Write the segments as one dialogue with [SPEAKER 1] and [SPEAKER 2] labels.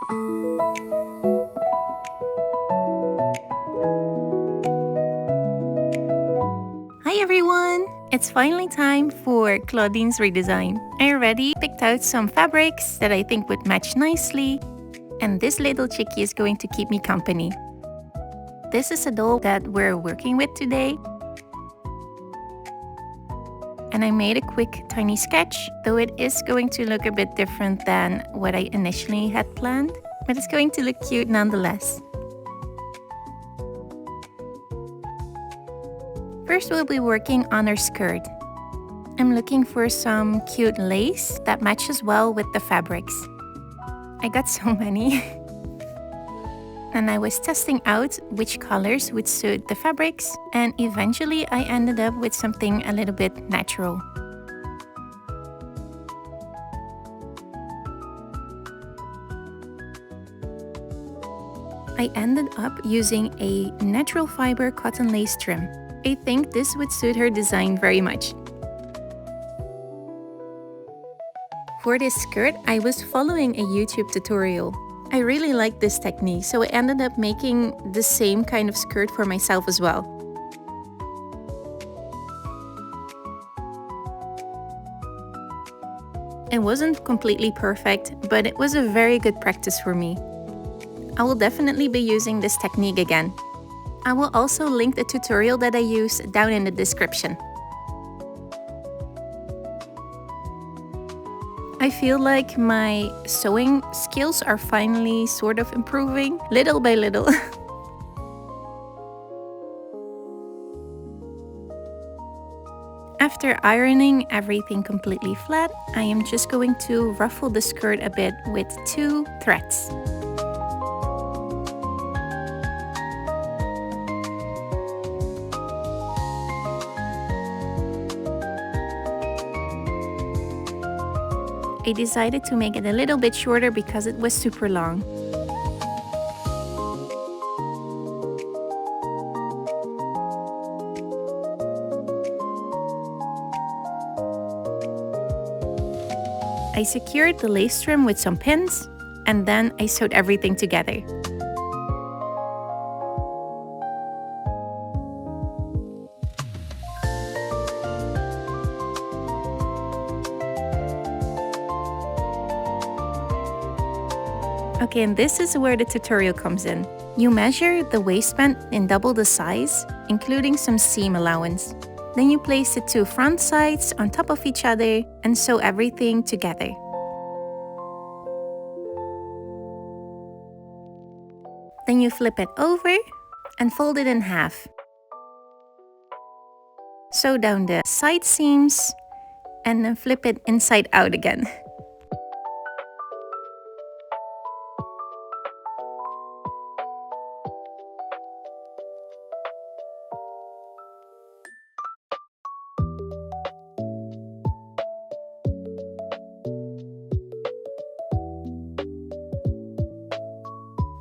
[SPEAKER 1] Hi everyone! It's finally time for Clawdeen's redesign. I already picked out some fabrics that I think would match nicely, and this little chickie is going to keep me company. This is a doll that we're working with today, and I made a quick tiny sketch, though it is going to look a bit different than what I initially had planned, but it's going to look cute nonetheless. First, we'll be working on her skirt. I'm looking for some cute lace that matches well with the fabrics. I got so many. And I was testing out which colors would suit the fabrics, and eventually I ended up with something a little bit natural. I ended up using a natural fiber cotton lace trim. I think this would suit her design very much. For this skirt, I was following a YouTube tutorial. I really liked this technique, so I ended up making the same kind of skirt for myself as well. It wasn't completely perfect, but it was a very good practice for me. I will definitely be using this technique again. I will also link the tutorial that I used down in the description. I feel like my sewing skills are finally sort of improving, little by little. After ironing everything completely flat, I am just going to ruffle the skirt a bit with 2 threads. I decided to make it a little bit shorter because it was super long. I secured the lace trim with some pins, and then I sewed everything together. Okay, and this is where the tutorial comes in. You measure the waistband in double the size, including some seam allowance. Then you place the 2 front sides on top of each other and sew everything together. Then you flip it over and fold it in half. Sew down the side seams and then flip it inside out again.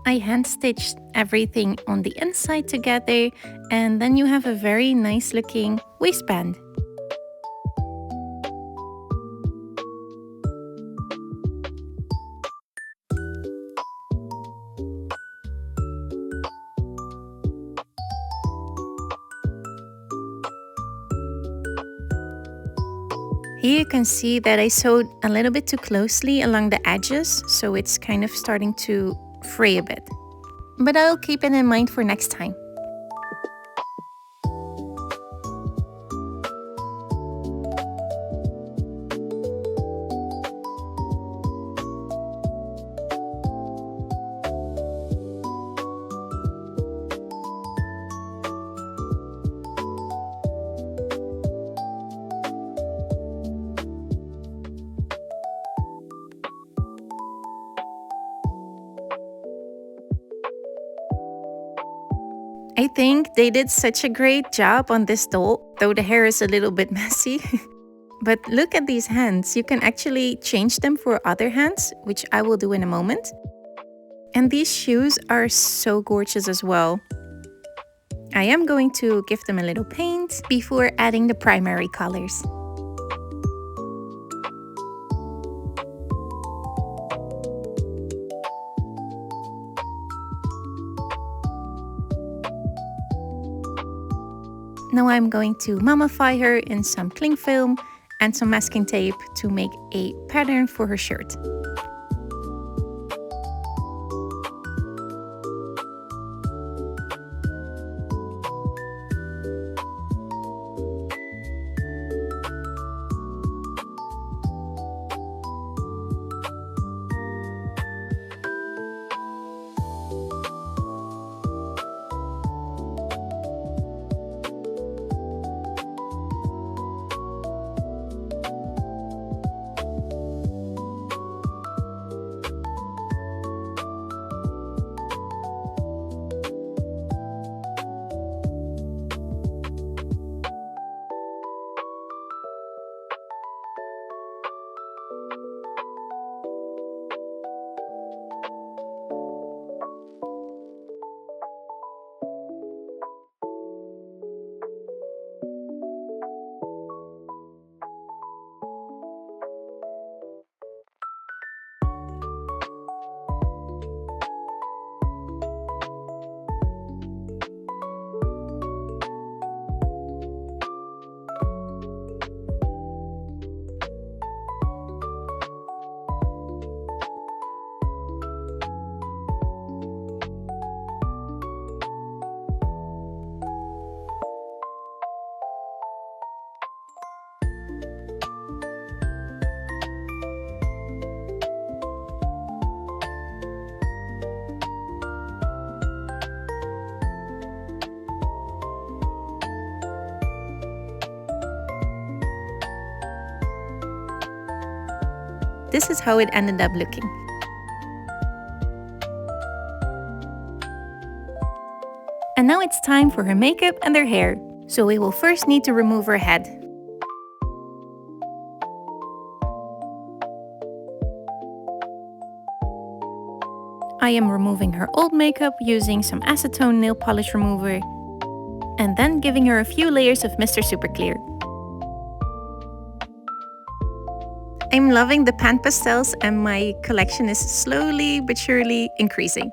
[SPEAKER 1] I hand-stitched everything on the inside together, and then you have a very nice looking waistband. Here you can see that I sewed a little bit too closely along the edges, so it's kind of starting to fray a bit. But I'll keep it in mind for next time. I think they did such a great job on this doll, though the hair is a little bit messy. But look at these hands. You can actually change them for other hands, which I will do in a moment. And these shoes are so gorgeous as well. I am going to give them a little paint before adding the primary colors. Now I'm going to mummify her in some cling film and some masking tape to make a pattern for her shirt. This is how it ended up looking. And now it's time for her makeup and her hair. So we will first need to remove her head. I am removing her old makeup using some acetone nail polish remover and then giving her a few layers of Mr. Super Clear. I'm loving the pan pastels and my collection is slowly but surely increasing.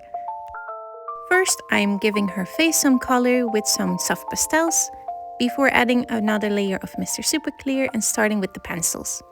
[SPEAKER 1] First, I'm giving her face some color with some soft pastels before adding another layer of Mr. Super Clear and starting with the pencils.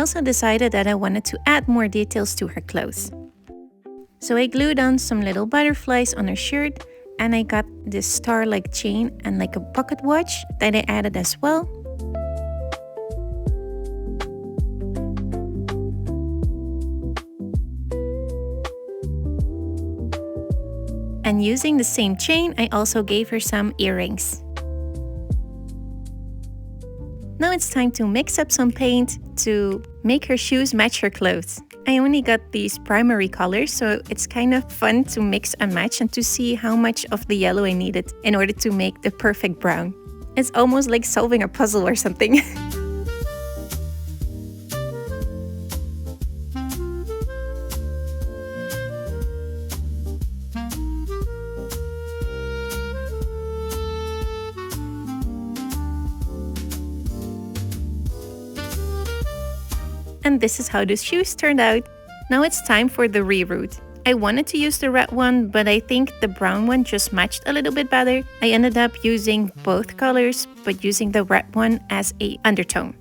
[SPEAKER 1] also decided that I wanted to add more details to her clothes. So I glued on some little butterflies on her shirt, and I got this star-like chain and like a pocket watch that I added as well. And using the same chain, I also gave her some earrings. Now it's time to mix up some paint to make her shoes match her clothes. I only got these primary colors, so it's kind of fun to mix and match and to see how much of the yellow I needed in order to make the perfect brown. It's almost like solving a puzzle or something. And this is how the shoes turned out. Now it's time for the reroute. I wanted to use the red one, but I think the brown one just matched a little bit better. I ended up using both colors, but using the red one as an undertone.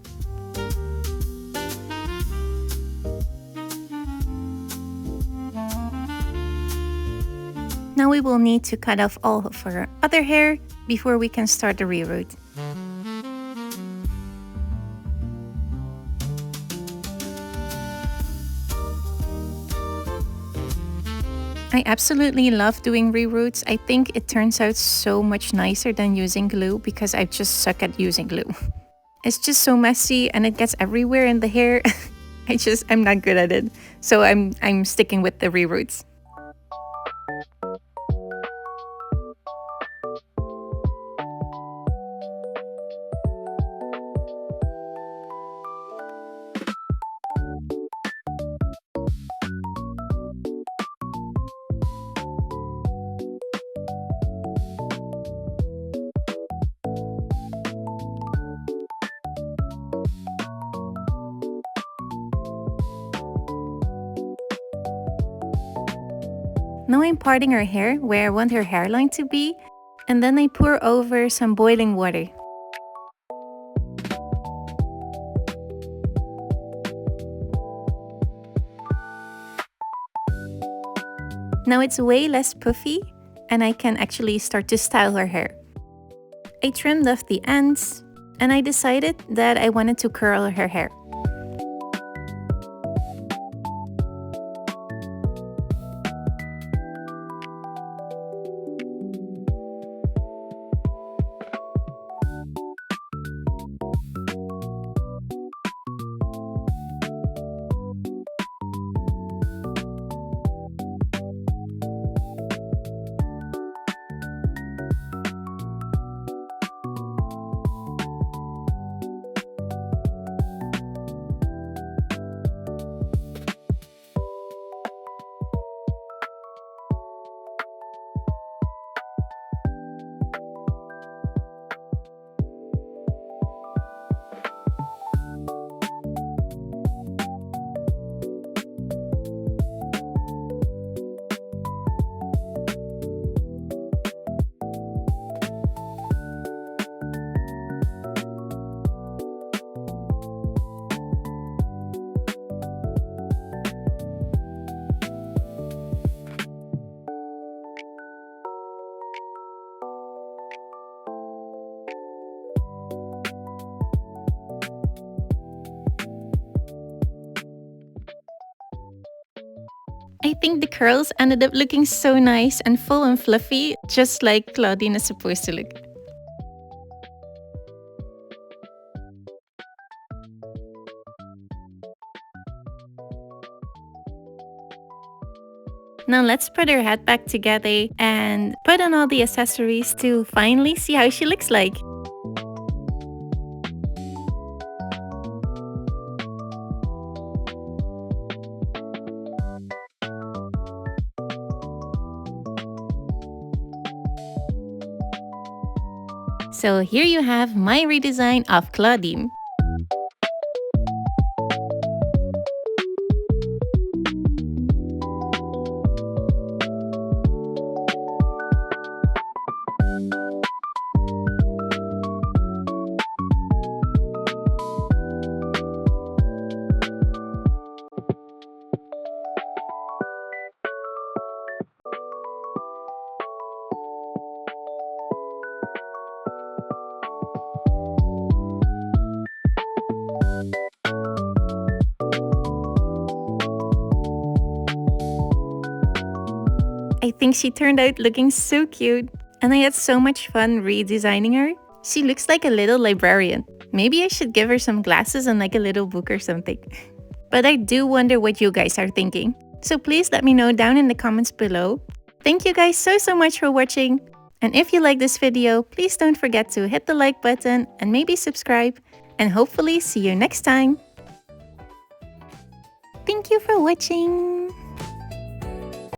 [SPEAKER 1] Now we will need to cut off all of our other hair before we can start the reroute. I absolutely love doing reroutes. I think it turns out so much nicer than using glue because I just suck at using glue. It's just so messy and it gets everywhere in the hair. I'm not good at it. So I'm sticking with the reroutes. Now I'm parting her hair where I want her hairline to be, and then I pour over some boiling water. Now it's way less puffy, and I can actually start to style her hair. I trimmed off the ends, and I decided that I wanted to curl her hair. I think the curls ended up looking so nice and full and fluffy, just like Clawdeen is supposed to look. Now let's put her head back together and put on all the accessories to finally see how she looks like. So here you have my redesign of Clawdeen. I think she turned out looking so cute, and I had so much fun redesigning her. She looks like a little librarian. Maybe I should give her some glasses and like a little book or something. But I do wonder what you guys are thinking. So please let me know down in the comments below. Thank you guys so much for watching. And if you like this video, please don't forget to hit the like button and maybe subscribe. And hopefully see you next time. Thank you for watching.